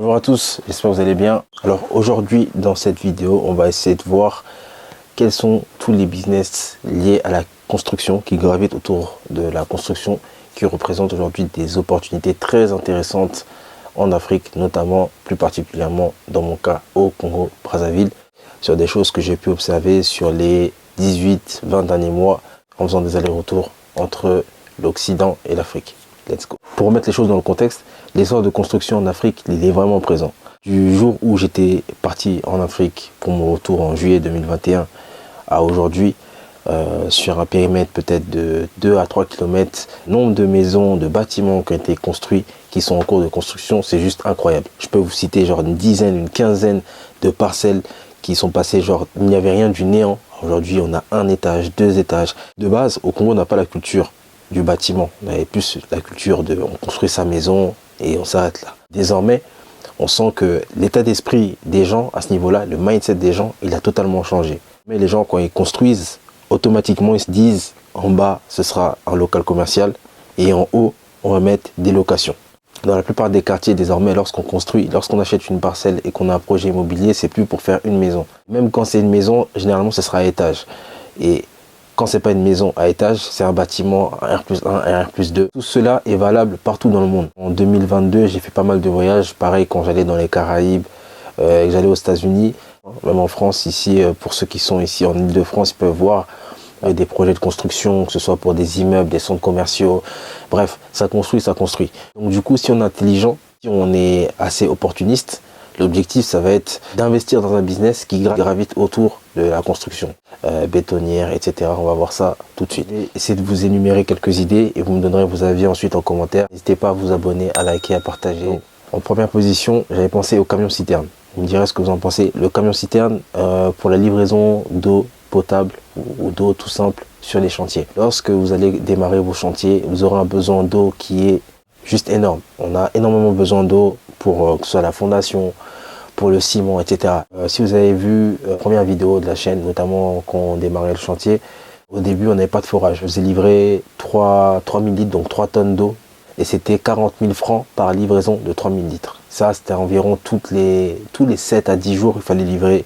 Bonjour à tous, j'espère que vous allez bien. Alors aujourd'hui dans cette vidéo, on va essayer de voir quels sont tous les business liés à la construction qui gravitent autour de la construction, qui représentent aujourd'hui des opportunités très intéressantes en Afrique, notamment plus particulièrement dans mon cas au Congo-Brazzaville, sur des choses que j'ai pu observer sur les 18-20 derniers mois en faisant des allers-retours entre l'Occident et l'Afrique. Let's go. Pour remettre les choses dans le contexte, l'essor de construction en Afrique, il est vraiment présent. Du jour où j'étais parti en Afrique pour mon retour en juillet 2021 à aujourd'hui, sur un périmètre peut-être de 2 à 3 km, nombre de maisons, de bâtiments qui ont été construits, qui sont en cours de construction, c'est juste incroyable. Je peux vous citer genre une dizaine, une quinzaine de parcelles qui sont passées, genre il n'y avait rien du néant. Aujourd'hui, on a 1 étage, 2 étages. De base, au Congo, on n'a pas la culture du bâtiment. On avait plus la culture de on construit sa maison et on s'arrête là. Désormais, on sent que l'état d'esprit des gens à ce niveau-là, le mindset des gens, il a totalement changé. Mais les gens, quand ils construisent, automatiquement, ils se disent en bas, ce sera un local commercial et en haut, on va mettre des locations. Dans la plupart des quartiers, désormais, lorsqu'on construit, lorsqu'on achète une parcelle et qu'on a un projet immobilier, c'est plus pour faire une maison. Même quand c'est une maison, généralement, ce sera à étage. Et quand c'est pas une maison à étage, c'est un bâtiment R+1, R+2. Tout cela est valable partout dans le monde. En 2022, j'ai fait pas mal de voyages. Pareil, quand j'allais dans les Caraïbes, que j'allais aux États-Unis, même en France, ici, pour ceux qui sont ici en Île-de-France, ils peuvent voir des projets de construction, que ce soit pour des immeubles, des centres commerciaux. Bref, ça construit, ça construit. Donc du coup, si on est intelligent, si on est assez opportuniste, l'objectif, ça va être d'investir dans un business qui gravite autour de la construction, bétonnière, etc. On va voir ça tout de suite. Essayez de vous énumérer quelques idées et vous me donnerez vos avis ensuite en commentaire. N'hésitez pas à vous abonner, à liker, à partager. Donc, en première position, j'avais pensé au camion citerne. Vous me direz ce que vous en pensez. Le camion citerne pour la livraison d'eau potable ou d'eau tout simple sur les chantiers. Lorsque vous allez démarrer vos chantiers, vous aurez un besoin d'eau qui est juste énorme. On a énormément besoin d'eau pour que ce soit la fondation, pour le ciment, etc. Si vous avez vu la première vidéo de la chaîne, notamment quand on démarrait le chantier, au début on n'avait pas de forage. Je faisais livrer 3000 litres, donc 3 tonnes d'eau, et c'était 40 000 francs par livraison de 3000 litres. Ça, c'était environ tous les 7 à 10 jours, il fallait livrer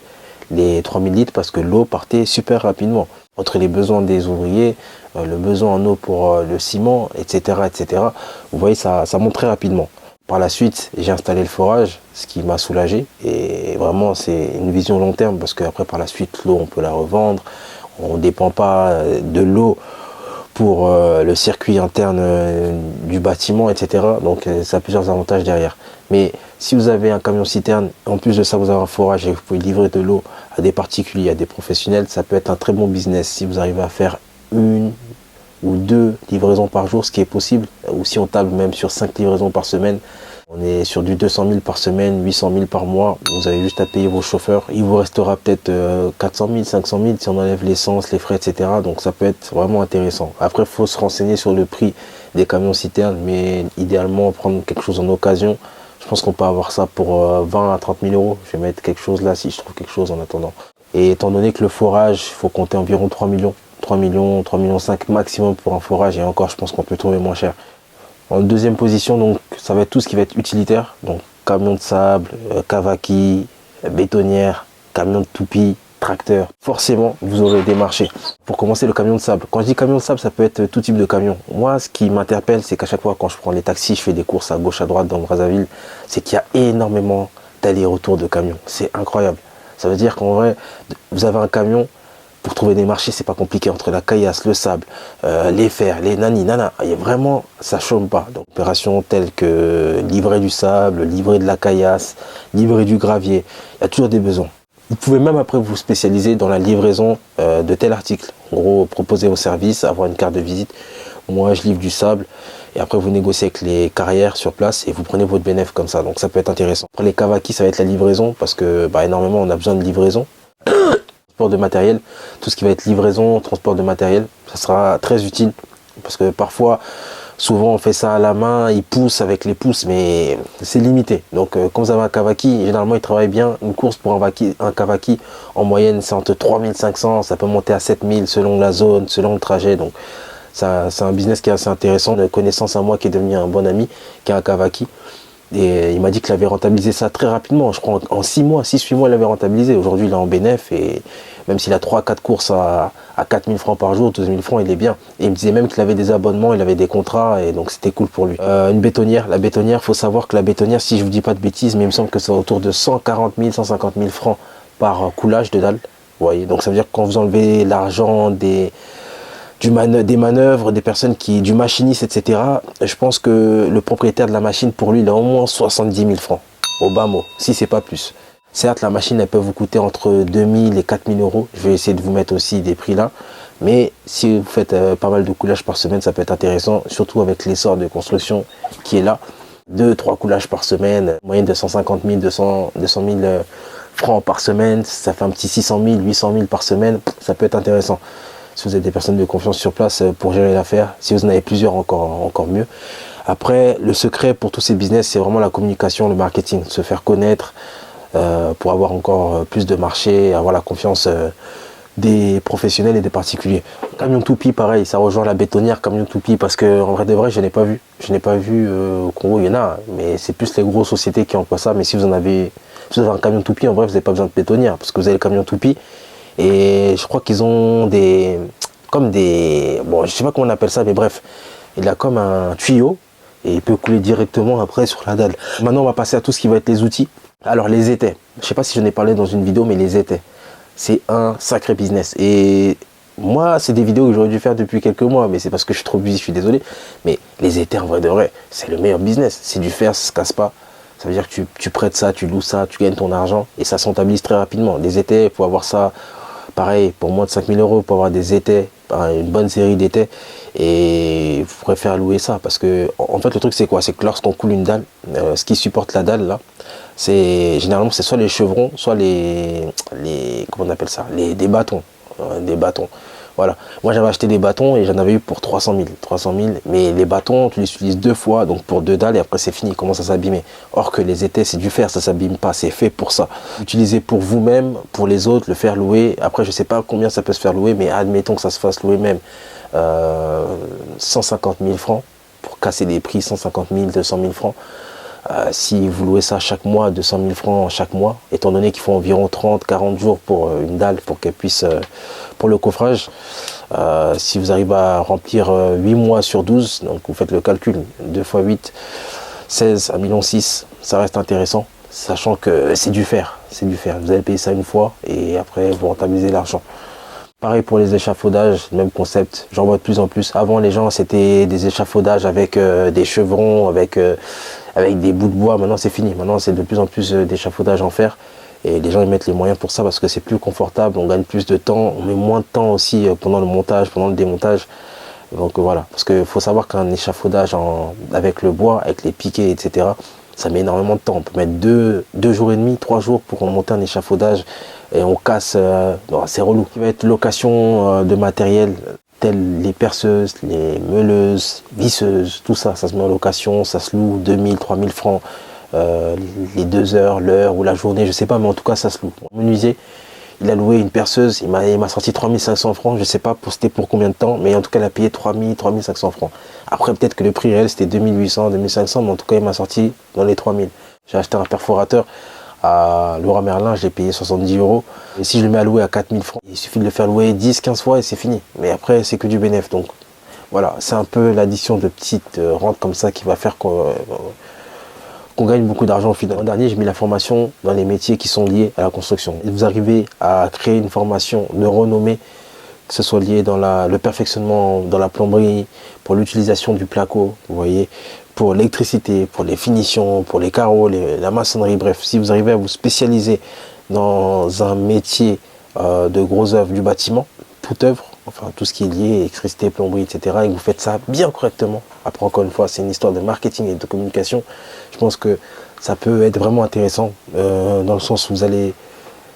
les 3000 litres parce que l'eau partait super rapidement. Entre les besoins des ouvriers, le besoin en eau pour le ciment, etc., etc. Vous voyez, ça monte très rapidement. Par la suite, j'ai installé le forage, ce qui m'a soulagé. Et vraiment, c'est une vision long terme parce qu'après, par la suite, l'eau, on peut la revendre. On ne dépend pas de l'eau pour le circuit interne du bâtiment, etc. Donc, ça a plusieurs avantages derrière. Mais si vous avez un camion citerne, en plus de ça, vous avez un forage et vous pouvez livrer de l'eau à des particuliers, à des professionnels, ça peut être un très bon business si vous arrivez à faire 1 ou 2 livraisons par jour, ce qui est possible, ou si on table même sur 5 livraisons par semaine, on est sur du 200 000 par semaine, 800 000 par mois, vous avez juste à payer vos chauffeurs, il vous restera peut-être 400 000, 500 000 si on enlève l'essence, les frais, etc. Donc ça peut être vraiment intéressant. Après, il faut se renseigner sur le prix des camions citernes, mais idéalement prendre quelque chose en occasion. Je pense qu'on peut avoir ça pour 20 à 30 000 euros. Je vais mettre quelque chose là si je trouve quelque chose en attendant. Et étant donné que le forage, il faut compter environ 3 millions, 3 millions, 3 millions 5 maximum pour un forage. Et encore, je pense qu'on peut trouver moins cher. En deuxième position, donc, ça va être tout ce qui va être utilitaire. Donc, camion de sable, cavaki, bétonnière, camion de toupie, tracteur. Forcément, vous aurez des marchés. Pour commencer, le camion de sable. Quand je dis camion de sable, ça peut être tout type de camion. Moi, ce qui m'interpelle, c'est qu'à chaque fois, quand je prends les taxis, je fais des courses à gauche, à droite dans Brazzaville, c'est qu'il y a énormément d'allers-retours de camions. C'est incroyable. Ça veut dire qu'en vrai, vous avez un camion, pour trouver des marchés, c'est pas compliqué. Entre la caillasse, le sable, les fers, les nani, nana, et vraiment, ça chôme pas. Donc, opérations telles que livrer du sable, livrer de la caillasse, livrer du gravier, il y a toujours des besoins. Vous pouvez même après vous spécialiser dans la livraison de tel article. En gros, proposer vos services, avoir une carte de visite. Moi, je livre du sable et après vous négociez avec les carrières sur place et vous prenez votre bénéfice comme ça. Donc ça peut être intéressant. Pour les cavaki, ça va être la livraison parce que énormément on a besoin de livraison. Transport de matériel, tout ce qui va être livraison, transport de matériel, ça sera très utile parce que parfois, souvent on fait ça à la main, ils poussent avec les pouces, mais c'est limité. Donc quand vous avez un cavaki, généralement il travaille bien. Une course pour un cavaki, en moyenne c'est entre 3500, ça peut monter à 7000 selon la zone, selon le trajet. Donc c'est un business qui est assez intéressant. Une connaissance à moi qui est devenu un bon ami, qui a un cavaki. Et il m'a dit qu'il avait rentabilisé ça très rapidement. Je crois en 6 mois, 6-8 mois, il avait rentabilisé. Aujourd'hui, il est en bénéf et même s'il a 3-4 courses à 4 000 francs par jour, 12 000 francs, il est bien. Et il me disait même qu'il avait des abonnements, il avait des contrats et donc c'était cool pour lui. Une bétonnière, la bétonnière, faut savoir que la bétonnière, si je vous dis pas de bêtises, mais il me semble que c'est autour de 140 000, 150 000 francs par coulage de dalle. Vous voyez, donc ça veut dire que quand vous enlevez l'argent des manœuvres, des personnes du machiniste, etc. Je pense que le propriétaire de la machine, pour lui, il a au moins 70 000 francs, au bas mot, si c'est pas plus. Certes, la machine, elle peut vous coûter entre 2 000 et 4 000 euros. Je vais essayer de vous mettre aussi des prix là. Mais si vous faites pas mal de coulages par semaine, ça peut être intéressant, surtout avec l'essor de construction qui est là. 2-3 coulages par semaine, moyenne de 150 000, 200 000 francs par semaine, ça fait un petit 600 000, 800 000 par semaine, ça peut être intéressant. Si vous avez des personnes de confiance sur place pour gérer l'affaire, si vous en avez plusieurs, encore mieux. Après, le secret pour tous ces business, c'est vraiment la communication, le marketing, se faire connaître pour avoir encore plus de marché, avoir la confiance des professionnels et des particuliers. Camion Toupie, pareil, ça rejoint la bétonnière Camion Toupie parce que en vrai de vrai, je n'ai pas vu. Je n'ai pas vu au Congo, il y en a, mais c'est plus les grosses sociétés qui emploient ça. Mais si vous avez un camion Toupie, en vrai, vous n'avez pas besoin de bétonnière parce que vous avez le camion Toupie. Et je crois qu'ils ont bon, je sais pas comment on appelle ça, mais bref, il a comme un tuyau et il peut couler directement après sur la dalle. Maintenant, on va passer à tout ce qui va être les outils. Alors, les étais. Je sais pas si je n'ai parlé dans une vidéo, mais les étais, c'est un sacré business. Et moi, c'est des vidéos que j'aurais dû faire depuis quelques mois, mais c'est parce que je suis trop busy, je suis désolé. Mais les étais, en vrai de vrai, c'est le meilleur business. C'est du fer, ça se casse pas. Ça veut dire que tu prêtes ça, tu loues ça, tu gagnes ton argent et ça se rentabilise très rapidement. Les étais, il faut avoir ça. Pareil, pour moins de 5 000 euros, pour avoir des étais, une bonne série d'étais, et vous pourrez faire louer ça. Parce que, en fait, le truc, c'est quoi? C'est que lorsqu'on coule une dalle, ce qui supporte la dalle, là, généralement, c'est soit les chevrons, soit comment on appelle ça? Des bâtons. Des bâtons. Voilà. Moi, j'avais acheté des bâtons et j'en avais eu pour 300 000. 300 000. Mais les bâtons, tu les utilises 2 fois, donc pour 2 dalles, et après, c'est fini. Il commence à s'abîmer. Or que les étais, c'est du fer, ça s'abîme pas. C'est fait pour ça. Utilisez pour vous-même, pour les autres, le faire louer. Après, je sais pas combien ça peut se faire louer, mais admettons que ça se fasse louer même 150 000 francs. Pour casser des prix, 150 000, 200 000 francs. Si vous louez ça chaque mois, 200 000 francs chaque mois, étant donné qu'il faut environ 30-40 jours pour une dalle, pour qu'elle puisse, pour le coffrage, si vous arrivez à remplir 8 mois sur 12, donc vous faites le calcul, 2 x 8, 16 à 1,6 million, ça reste intéressant, sachant que c'est du fer, vous allez payer ça une fois et après vous rentabilisez l'argent. Pareil pour les échafaudages, même concept, j'en vois de plus en plus. Avant, les gens, c'était des échafaudages avec des chevrons, avec des bouts de bois. Maintenant, c'est fini. Maintenant, c'est de plus en plus d'échafaudages en fer. Et les gens, ils mettent les moyens pour ça parce que c'est plus confortable, on gagne plus de temps, on met moins de temps aussi pendant le montage, pendant le démontage. Donc voilà, parce qu'il faut savoir qu'un échafaudage avec le bois, avec les piquets, etc., ça met énormément de temps. On peut mettre 2 jours et demi, 3 jours pour monter un échafaudage et on casse, c'est relou. Il va être location de matériel tel les perceuses, les meuleuses, visseuses, tout ça, ça se met en location, ça se loue 2 000, 3 000 francs les 2 heures, l'heure ou la journée, je sais pas, mais en tout cas ça se loue. Mon menuisier, il a loué une perceuse, il m'a sorti 3 500 francs, je sais pas c'était pour combien de temps, mais en tout cas il a payé 3 000, 3 500 francs. Après peut-être que le prix réel c'était 2 800, 2 500, mais en tout cas il m'a sorti dans les 3 000. J'ai acheté un perforateur à Leroy Merlin, j'ai payé 70 euros. Et si je le mets à louer à 4 000 francs, il suffit de le faire louer 10-15 fois et c'est fini. Mais après c'est que du bénéfice. Donc voilà, c'est un peu l'addition de petites rentes comme ça qui va faire qu'on gagne beaucoup d'argent au final. L'an dernier, j'ai mis la formation dans les métiers qui sont liés à la construction. Et vous arrivez à créer une formation de renommée, que ce soit lié dans le perfectionnement dans la plomberie, pour l'utilisation du placo, vous voyez, pour l'électricité, pour les finitions, pour les carreaux, la maçonnerie, bref. Si vous arrivez à vous spécialiser dans un métier de gros œuvre du bâtiment, toute œuvre, enfin tout ce qui est lié, électricité, plomberie, etc., et que vous faites ça bien correctement. Après, encore une fois, c'est une histoire de marketing et de communication. Je pense que ça peut être vraiment intéressant dans le sens où vous allez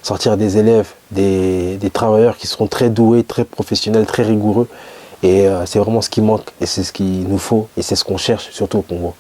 sortir des élèves, des travailleurs qui seront très doués, très professionnels, très rigoureux. Et c'est vraiment ce qui manque et c'est ce qu'il nous faut et c'est ce qu'on cherche surtout au Congo.